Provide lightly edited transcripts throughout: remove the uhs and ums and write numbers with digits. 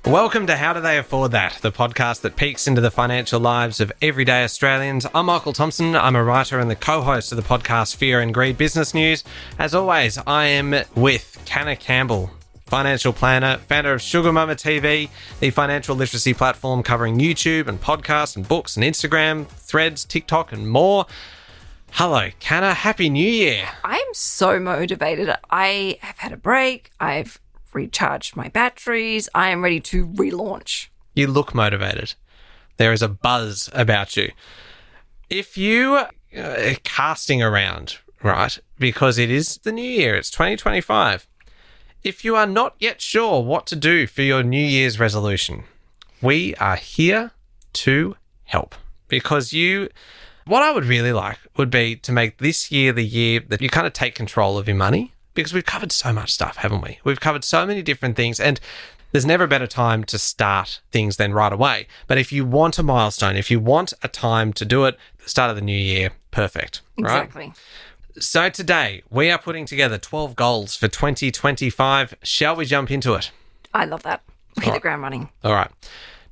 Welcome to How Do They Afford That, the podcast that peeks into the financial lives of everyday Australians. I'm Michael Thompson. I'm a writer and the co-host of the podcast Fear and Greed Business News. As always, I am with Canna Campbell, financial planner, founder of Sugar Mama TV, the financial literacy platform covering YouTube and podcasts and books and Instagram, Threads, TikTok and more. Hello, Canna. Happy New Year. I am so motivated. I have had a break. I've recharged my batteries. I am ready to relaunch. You look motivated. There is a buzz about you. If you are casting around, right, because it is the new year, it's 2025. If you are not yet sure what to do for your New Year's resolution, we are here to help. Because what I would really like would be to make this year the year that you kind of take control of your money. Because we've covered so much stuff, haven't we? We've covered so many different things, and there's never a better time to start things than right away. But if you want a milestone, if you want a time to do it, the start of the new year, perfect, right? Exactly. So today, we are putting together 12 goals for 2025. Shall we jump into it? I love that. Hit the ground running. All right.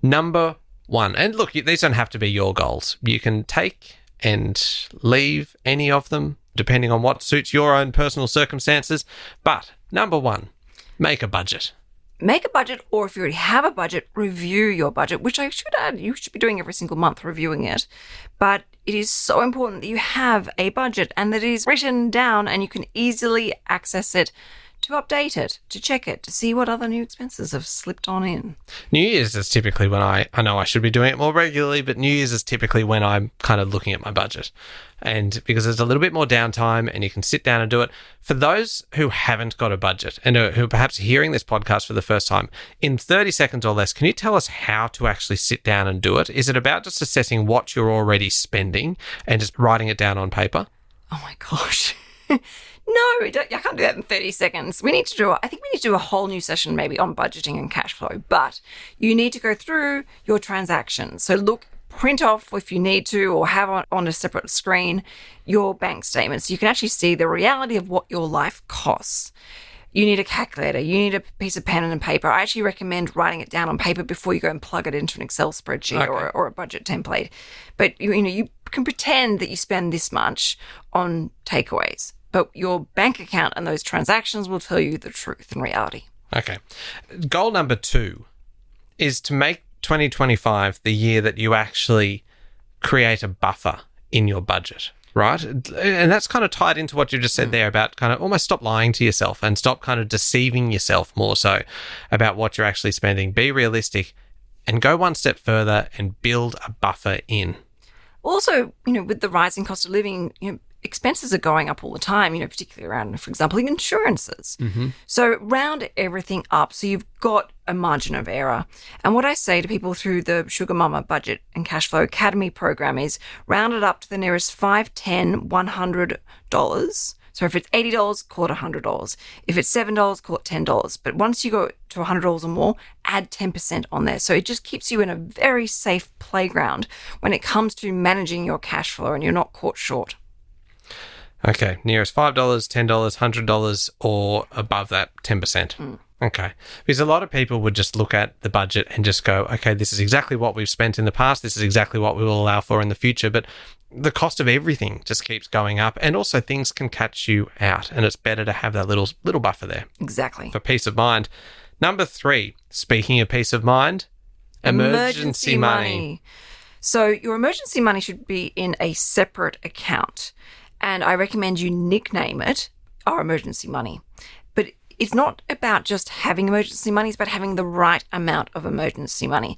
Number one, and look, these don't have to be your goals. You can take and leave any of them, depending on what suits your own personal circumstances. But number one, make a budget. Make a budget, or if you already have a budget, review your budget, which I should add, you should be doing every single month, reviewing it. But it is so important that you have a budget and that it is written down and you can easily access it to update it, to check it, to see what other new expenses have slipped on in. New Year's is typically when I know I should be doing it more regularly, but New Year's is typically when I'm kind of looking at my budget. And because there's a little bit more downtime and you can sit down and do it. For those who haven't got a budget and who are perhaps hearing this podcast for the first time, in 30 seconds or less, can you tell us how to actually sit down and do it? Is it about just assessing what you're already spending and just writing it down on paper? Oh my gosh. No, I can't do that in 30 seconds. I think we need to do a whole new session maybe on budgeting and cash flow, but you need to go through your transactions. So print off if you need to, or have on a separate screen your bank statements. So you can actually see the reality of what your life costs. You need a calculator. You need a piece of pen and paper. I actually recommend writing it down on paper before you go and plug it into an Excel spreadsheet or a budget template. But you can pretend that you spend this much on takeaways, but your bank account and those transactions will tell you the truth and reality. Okay. Goal number 2 is to make 2025 the year that you actually create a buffer in your budget, right? And that's kind of tied into what you just said there about kind of almost stop lying to yourself and stop kind of deceiving yourself more so about what you're actually spending. Be realistic and go one step further and build a buffer in. Also, with the rising cost of living, expenses are going up all the time, particularly around, for example, insurances. Mm-hmm. So round everything up so you've got a margin of error. And what I say to people through the Sugar Mama Budget and Cash Flow Academy program is round it up to the nearest $5, $10, $100. So if it's $80, call it $100. If it's $7, call it $10. But once you go to $100 or more, add 10% on there. So it just keeps you in a very safe playground when it comes to managing your cash flow and you're not caught short. Okay, nearest $5, $10, $100 or above that 10%. Okay. Because a lot of people would just look at the budget and just go, okay, this is exactly what we've spent in the past. This is exactly what we will allow for in the future. But the cost of everything just keeps going up. And also things can catch you out. And it's better to have that little buffer there. Exactly. For peace of mind. Number 3, speaking of peace of mind, emergency money. So your emergency money should be in a separate account. And I recommend you nickname it our emergency money. But it's not about just having emergency money, it's about having the right amount of emergency money.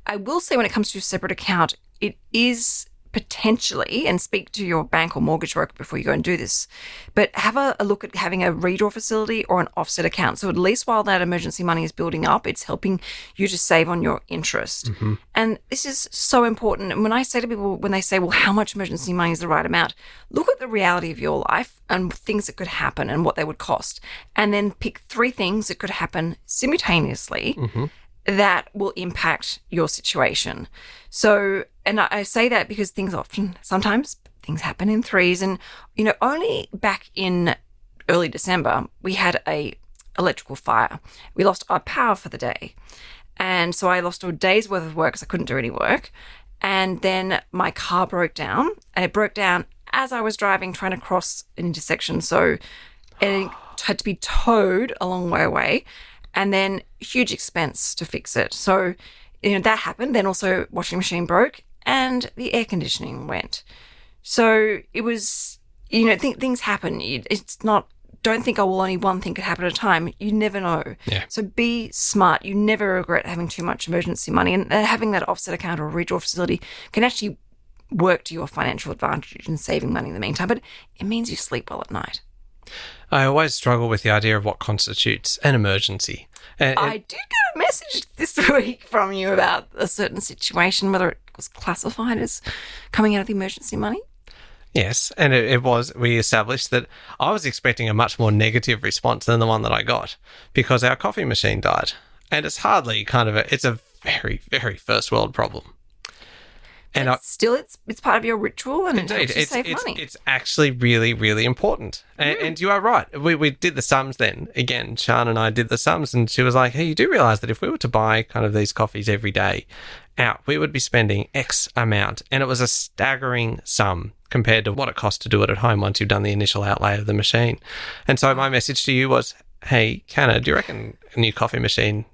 I will say when it comes to a separate account, it is potentially, and speak to your bank or mortgage broker before you go and do this, but have a look at having a redraw facility or an offset account. So at least while that emergency money is building up, it's helping you to save on your interest. Mm-hmm. And this is so important. And when I say to people, when they say, well, how much emergency money is the right amount? Look at the reality of your life and things that could happen and what they would cost. And then pick 3 things that could happen simultaneously that will impact your situation. So, and I say that because sometimes things happen in threes. And, only back in early December, we had a electrical fire. We lost our power for the day. And so I lost a day's worth of work because I couldn't do any work. And then my car broke down, and it broke down as I was driving, trying to cross an intersection. So it had to be towed a long way away, and then huge expense to fix it. So, that happened. Then also washing machine broke and the air conditioning went. So it was, things happen. It's not, don't think, only one thing could happen at a time. You never know. Yeah. So be smart. You never regret having too much emergency money, and having that offset account or withdrawal facility can actually work to your financial advantage in saving money in the meantime, but it means you sleep well at night. I always struggle with the idea of what constitutes an emergency. I did get a message this week from you about a certain situation, whether it was classified as coming out of the emergency money. Yes, and it was. We established that I was expecting a much more negative response than the one that I got, because our coffee machine died. And it's hardly it's a very, very first world problem. And it's part of your ritual, and indeed, it helps you save money. It's actually really, really important. And you are right. We did the sums then. Again, Sian and I did the sums, and she was like, hey, you do realise that if we were to buy kind of these coffees every day out, we would be spending X amount. And it was a staggering sum compared to what it costs to do it at home once you've done the initial outlay of the machine. And so my message to you was, hey, Canna, do you reckon a new coffee machine,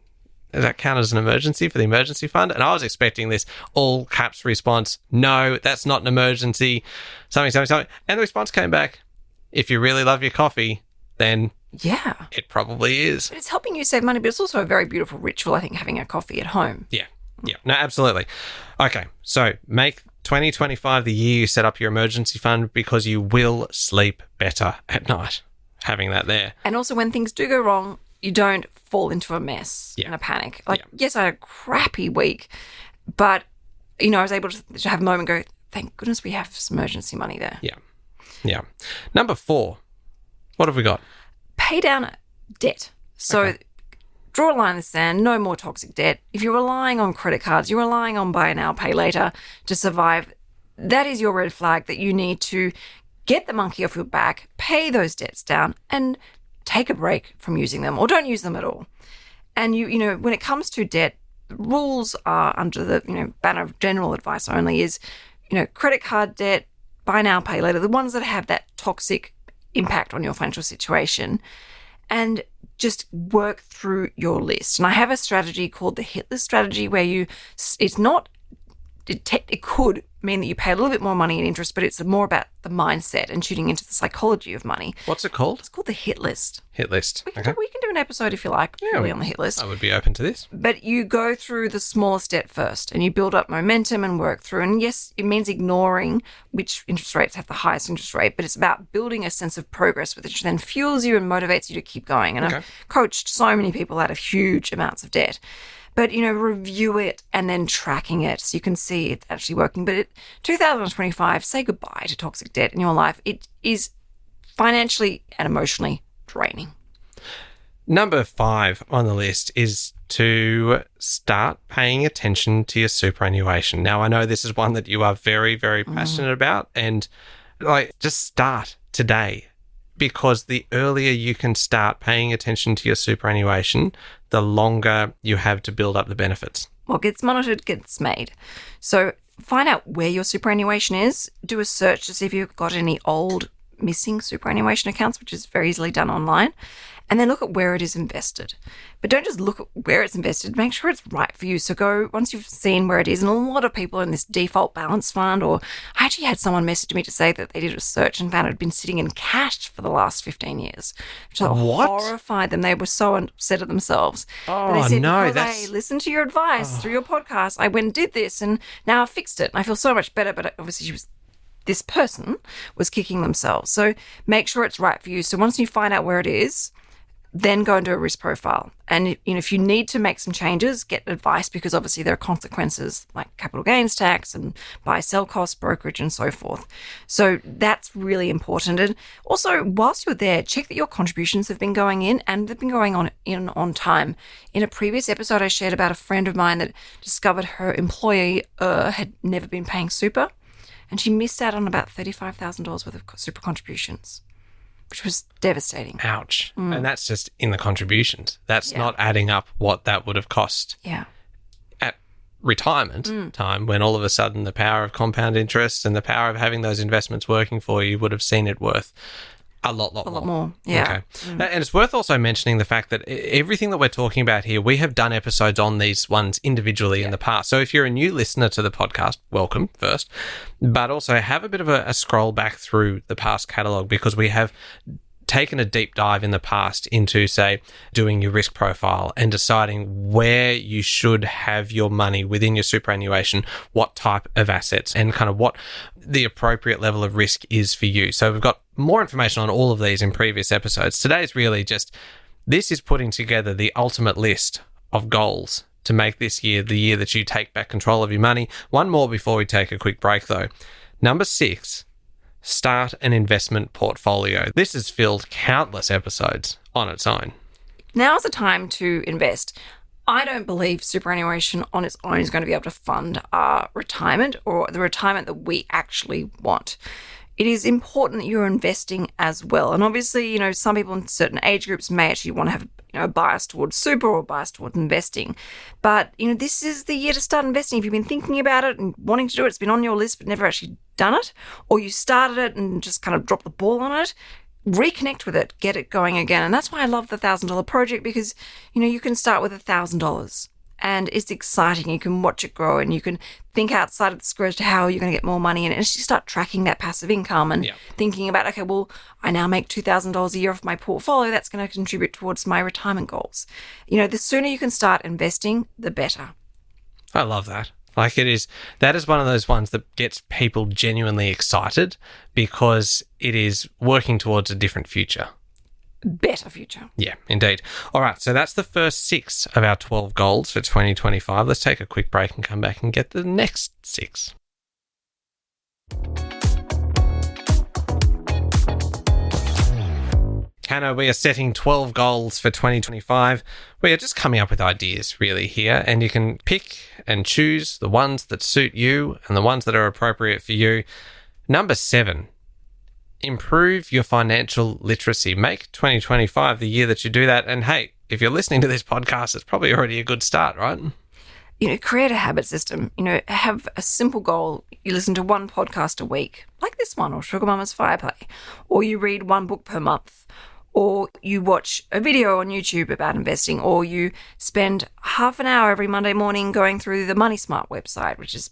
does that count as an emergency for the emergency fund? And I was expecting this all caps response, no, that's not an emergency, something. And the response came back, if you really love your coffee, then yeah, it probably is. But it's helping you save money, but it's also a very beautiful ritual, I think, having a coffee at home. Yeah, no, absolutely. Okay, so make 2025 the year you set up your emergency fund, because you will sleep better at night having that there. And also when things do go wrong, you don't fall into a mess and a panic. Yes, I had a crappy week, but, I was able to have a moment and go, thank goodness we have some emergency money there. Yeah. Number 4, what have we got? Pay down debt. So draw a line in the sand, no more toxic debt. If you're relying on credit cards, you're relying on buy now, pay later to survive, that is your red flag that you need to get the monkey off your back, pay those debts down, and take a break from using them, or don't use them at all. And when it comes to debt, the rules are under the banner of general advice only is, credit card debt, buy now, pay later, the ones that have that toxic impact on your financial situation, and just work through your list. And I have a strategy called the hit list strategy, where it could mean that you pay a little bit more money in interest, but it's more about the mindset and tuning into the psychology of money. What's it called? It's called the hit list. Hit list. We can do an episode if you like, really on the hit list. I would be open to this. But you go through the smallest debt first, and you build up momentum and work through. And yes, it means ignoring which interest rates have the highest interest rate, but it's about building a sense of progress, which then fuels you and motivates you to keep going. And I've coached so many people out of huge amounts of debt. But, review it and then tracking it so you can see it's actually working. But 2025, say goodbye to toxic debt in your life. It is financially and emotionally draining. Number 5 on the list is to start paying attention to your superannuation. Now, I know this is one that you are very, very passionate about, and just start today, because the earlier you can start paying attention to your superannuation, the longer you have to build up the benefits. What gets monitored gets made. So find out where your superannuation is. Do a search to see if you've got any old missing superannuation accounts, which is very easily done online. And then look at where it is invested. But don't just look at where it's invested. Make sure it's right for you. So go, once you've seen where it is, and a lot of people in this default balance fund, or I actually had someone message me to say that they did a search and found it had been sitting in cash for the last 15 years. Which horrified them. They were so upset at themselves. Oh, they said, no. I listened to your advice through your podcast. I went and did this, and now I fixed it. And I feel so much better. But obviously this person was kicking themselves. So make sure it's right for you. So once you find out where it is, then go and do a risk profile. And if you need to make some changes, get advice, because obviously there are consequences like capital gains tax and buy-sell costs, brokerage, and so forth. So that's really important. And also, whilst you're there, check that your contributions have been going in, and they've been going on time. In a previous episode, I shared about a friend of mine that discovered her employer had never been paying super, and she missed out on about $35,000 worth of super contributions, which was devastating. Ouch. And that's just in the contributions. That's not adding up what that would have cost. Yeah. retirement time, when all of a sudden the power of compound interest and the power of having those investments working for you would have seen it worth a lot more. Yeah. Okay. And it's worth also mentioning the fact that everything that we're talking about here, we have done episodes on these ones individually in the past. So if you're a new listener to the podcast, welcome first, but also have a bit of a scroll back through the past catalogue, because we have taken a deep dive in the past into, say, doing your risk profile and deciding where you should have your money within your superannuation, what type of assets, and kind of what the appropriate level of risk is for you. So we've got more information on all of these in previous episodes. Today's really just, this is putting together the ultimate list of goals to make this year the year that you take back control of your money. One more before we take a quick break though. Number 6, start an investment portfolio. This has filled countless episodes on its own. Now's the time to invest. I don't believe superannuation on its own is going to be able to fund our retirement, or the retirement that we actually want. It is important that you're investing as well. And obviously, some people in certain age groups may actually want to have a bias towards super or bias towards investing. But, this is the year to start investing. If you've been thinking about it and wanting to do it, it's been on your list but never actually done it, or you started it and just kind of dropped the ball on it, reconnect with it, get it going again. And that's why I love the $1,000 project, because, you can start with $1,000 and it's exciting. You can watch it grow and you can think outside of the square as to how you're going to get more money, and actually start tracking that passive income and thinking about, okay, well, I now make $2,000 a year off my portfolio. That's going to contribute towards my retirement goals. The sooner you can start investing, the better. I love that. That is one of those ones that gets people genuinely excited, because it is working towards a different future. Better future. Yeah, indeed. All right, so that's the first 6 of our 12 goals for 2025. Let's take a quick break and come back and get the next 6. Hannah, we are setting 12 goals for 2025. We are just coming up with ideas really here, and you can pick and choose the ones that suit you and the ones that are appropriate for you. Number 7, improve your financial literacy. Make 2025 the year that you do that. And hey, if you're listening to this podcast, it's probably already a good start, right? Create a habit system. Have a simple goal. You listen to one podcast a week, like this one, or Sugar Mama's Fireplay, or you read one book per month, or you watch a video on YouTube about investing, or you spend half an hour every Monday morning going through the Money Smart website, which is,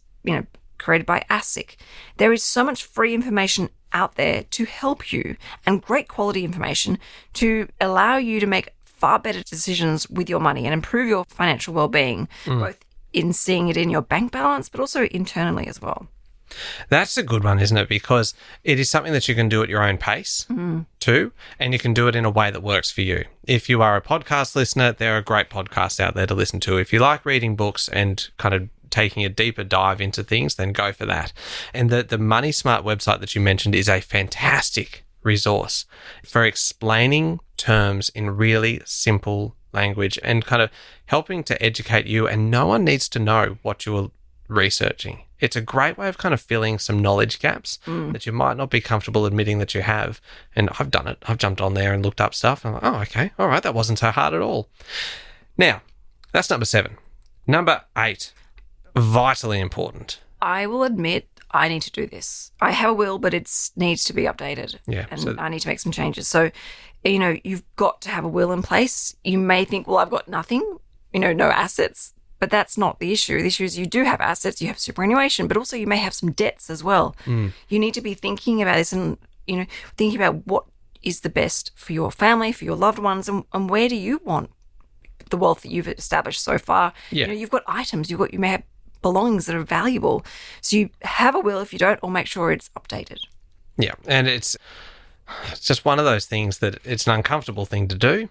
created by ASIC. There is so much free information out there to help you, and great quality information to allow you to make far better decisions with your money and improve your financial well-being, both in seeing it in your bank balance, but also internally as well. That's a good one, isn't it? Because it is something that you can do at your own pace too, and you can do it in a way that works for you. If you are a podcast listener, there are great podcasts out there to listen to. If you like reading books and kind of taking a deeper dive into things, then go for that. And the Money Smart website that you mentioned is a fantastic resource for explaining terms in really simple language and kind of helping to educate you, and no one needs to know what you're researching. It's a great way of kind of filling some knowledge gaps that you might not be comfortable admitting that you have. And I've done it. I've jumped on there and looked up stuff. And I'm like, oh, okay. All right. That wasn't so hard at all. Now, that's number 7. Number 8, vitally important. I will admit I need to do this. I have a will, but it needs to be updated. Yeah. And I need to make some changes. So, you've got to have a will in place. You may think, well, I've got nothing, no assets. But that's not the issue. The issue is you do have assets, you have superannuation, but also you may have some debts as well. You need to be thinking about this and, thinking about what is the best for your family, for your loved ones, and where do you want the wealth that you've established so far. Yeah. You've got items, you may have belongings that are valuable. So you have a will. If you don't, or make sure it's updated. Yeah. And it's just one of those things that it's an uncomfortable thing to do,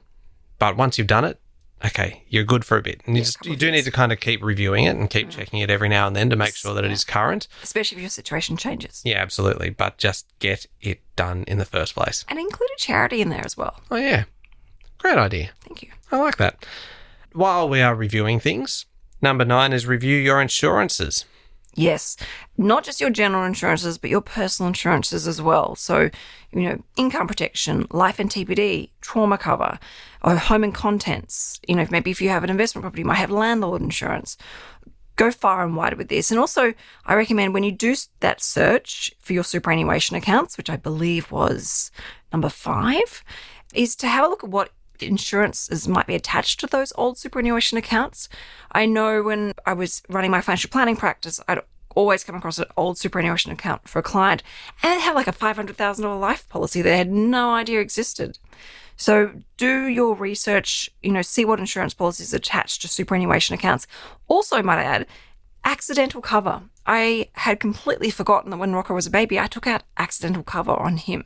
but once you've done it, okay, you're good for a bit. And you do need to kind of keep reviewing it and keep checking it every now and then to make sure that it is current. Especially if your situation changes. Yeah, absolutely. But just get it done in the first place. And include a charity in there as well. Oh, yeah. Great idea. Thank you. I like that. While we are reviewing things, number 9 is review your insurances. Yes, not just your general insurances, but your personal insurances as well. So, income protection, life and TPD, trauma cover, or home and contents. Maybe if you have an investment property, you might have landlord insurance. go far and wide with this. And also, I recommend when you do that search for your superannuation accounts, which I believe was number 5, is to have a look at what insurances might be attached to those old superannuation accounts. I know when I was running my financial planning practice, I'd always come across an old superannuation account for a client, and they have like a $500,000 life policy that I had no idea existed. So do your research, see what insurance policies are attached to superannuation accounts. Also, might I add, accidental cover. I had completely forgotten that when Rocco was a baby, I took out accidental cover on him.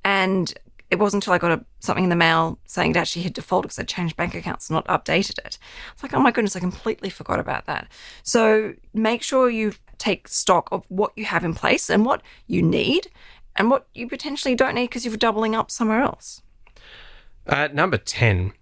And it wasn't until I got something in the mail saying it actually had defaulted because I changed bank accounts, not updated it. It's like, oh my goodness, I completely forgot about that. So make sure you take stock of what you have in place and what you need and what you potentially don't need because you're doubling up somewhere else. Number 10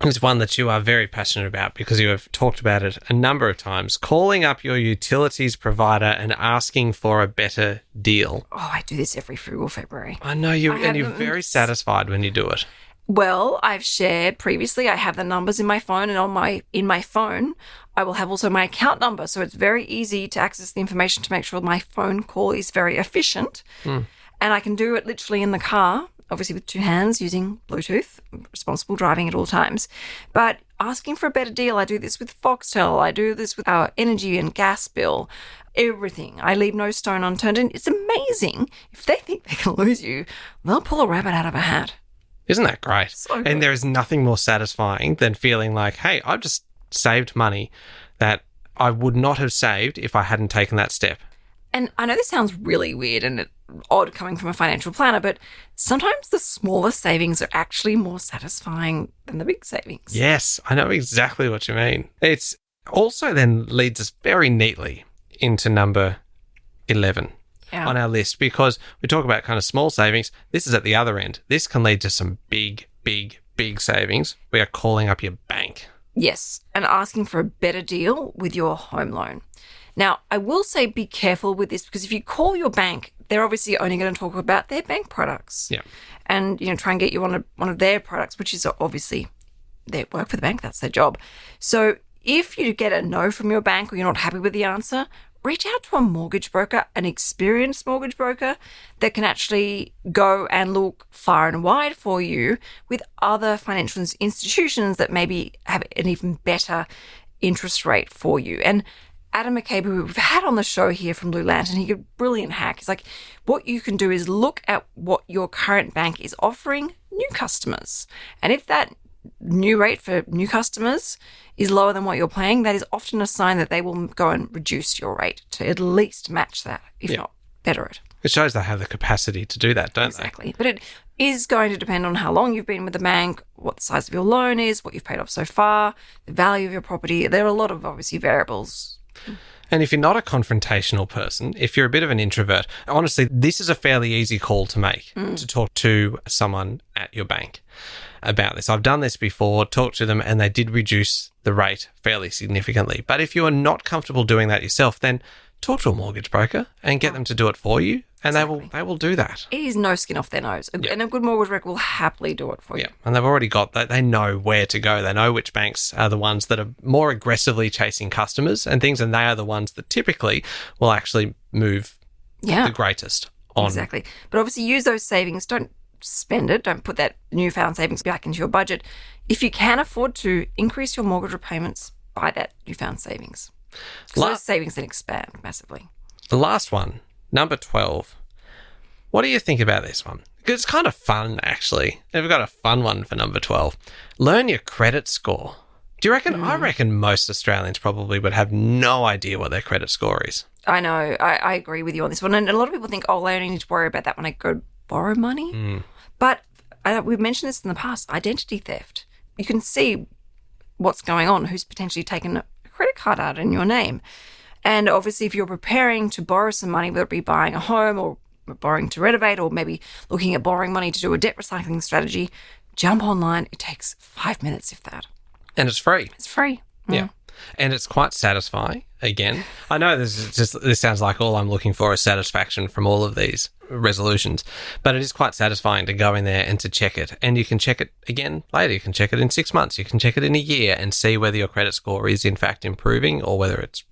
is one that you are very passionate about because you have talked about it a number of times. Calling up your utilities provider and asking for a better deal. Oh, I do this every Frugal February. I know you, and you're very satisfied when you do it. Well, I've shared previously, I have the numbers in my phone, and in my phone, I will have also my account number. So it's very easy to access the information to make sure my phone call is very efficient. And I can do it literally in the car, obviously with 2 hands using Bluetooth, responsible driving at all times. But asking for a better deal, I do this with Foxtel, I do this with our energy and gas bill, everything. I leave no stone unturned. And it's amazing. If they think they can lose you, they'll pull a rabbit out of a hat. Isn't that great? So good. And there is nothing more satisfying than feeling like, hey, I've just saved money that I would not have saved if I hadn't taken that step. And I know this sounds really weird and odd coming from a financial planner, but sometimes the smaller savings are actually more satisfying than the big savings. Yes, I know exactly what you mean. It's also then leads us very neatly into number 11 on our list, because we talk about kind of small savings. This is at the other end. This can lead to some big, big, big savings. We are calling up your bank. Yes, and asking for a better deal with your home loan. Now, I will say be careful with this, because if you call your bank, they're obviously only going to talk about their bank products. Yeah. And, try and get you on one of their products, which is obviously they work for the bank. That's their job. So if you get a no from your bank or you're not happy with the answer, reach out to a mortgage broker, an experienced mortgage broker that can actually go and look far and wide for you with other financial institutions that maybe have an even better interest rate for you. And Adam McCabe, who we've had on the show here from Blue Lantern, he got a brilliant hack. He's like, what you can do is look at what your current bank is offering new customers. And if that new rate for new customers is lower than what you're paying, that is often a sign that they will go and reduce your rate to at least match that, if not better it. It shows they have the capacity to do that, don't Exactly. But it is going to depend on how long you've been with the bank, what the size of your loan is, what you've paid off so far, the value of your property. There are a lot of, obviously, variables. And if you're not a confrontational person, if you're a bit of an introvert, honestly, this is a fairly easy call to make, to talk to someone at your bank about this. I've done this before, talked to them, and they did reduce the rate fairly significantly. But if you are not comfortable doing that yourself, then talk to a mortgage broker and get them to do it for you, and they will do that. It is no skin off their nose. And a good mortgage broker will happily do it for you. Yeah, and they've already got that. They know where to go. They know which banks are the ones that are more aggressively chasing customers and things, and they are the ones that typically will actually move the greatest on. Exactly. But obviously use those savings. Don't spend it. Don't put that newfound savings back into your budget. If you can afford to, increase your mortgage repayments by that newfound savings. Because those savings then expand massively. The last one, number 12. What do you think about this one? Because it's kind of fun, actually. We've got a fun one for number 12. Learn your credit score. Do you reckon? I reckon most Australians probably would have no idea what their credit score is. I know. I agree with you on this one. And a lot of people think, I only need to worry about that when I go borrow money. But we've mentioned this in the past, identity theft. You can see what's going on, who's potentially taken a credit card out in your name. And obviously, if you're preparing to borrow some money, whether it be buying a home or borrowing to renovate or maybe looking at borrowing money to do a debt recycling strategy, jump online. It takes 5 minutes, if that. And it's free. It's free. Yeah. And it's quite satisfying. Again, I know this sounds like all I'm looking for is satisfaction from all of these resolutions, but it is quite satisfying to go in there and to check it. And you can check it again later. You can check it in 6 months. You can check it in a year and see whether your credit score is in fact improving or whether it's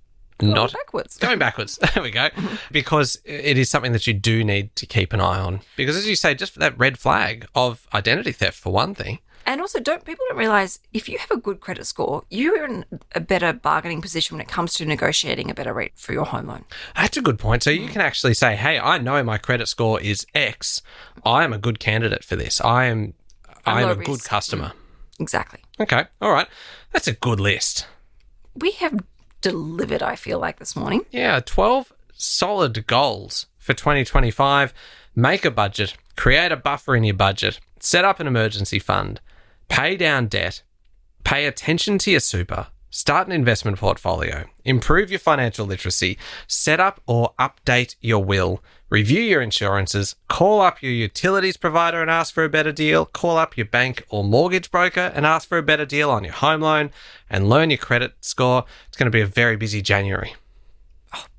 not going backwards. There we go. Because it is something that you do need to keep an eye on. Because as you say, just for that red flag of identity theft, for one thing. And also, people don't realise if you have a good credit score, you're in a better bargaining position when it comes to negotiating a better rate for your home loan. That's a good point. So you can actually say, hey, I know my credit score is X. I am a good candidate for this. I am a good customer. Exactly. Okay. All right. That's a good list. We have delivered, I feel like, this morning. Yeah, 12 solid goals for 2025. Make a budget, create a buffer in your budget, set up an emergency fund, pay down debt, pay attention to your super, start an investment portfolio, improve your financial literacy, set up or update your will, review your insurances, call up your utilities provider and ask for a better deal, call up your bank or mortgage broker and ask for a better deal on your home loan, and learn your credit score. It's going to be a very busy January.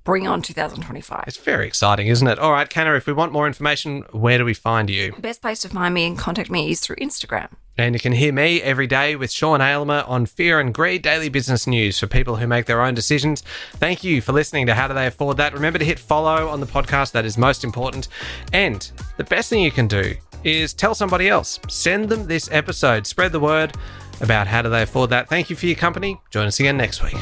Bring on 2025. It's very exciting, isn't it? All right, Canna, if we want more information, where do we find you? The best place to find me and contact me is through Instagram. And you can hear me every day with Sean Aylmer on Fear and Greed Daily Business News for people who make their own decisions. Thank you for listening to How Do They Afford That? Remember to hit follow on the podcast. That is most important. And the best thing you can do is tell somebody else. Send them this episode. Spread the word about How Do They Afford That? Thank you for your company. Join us again next week.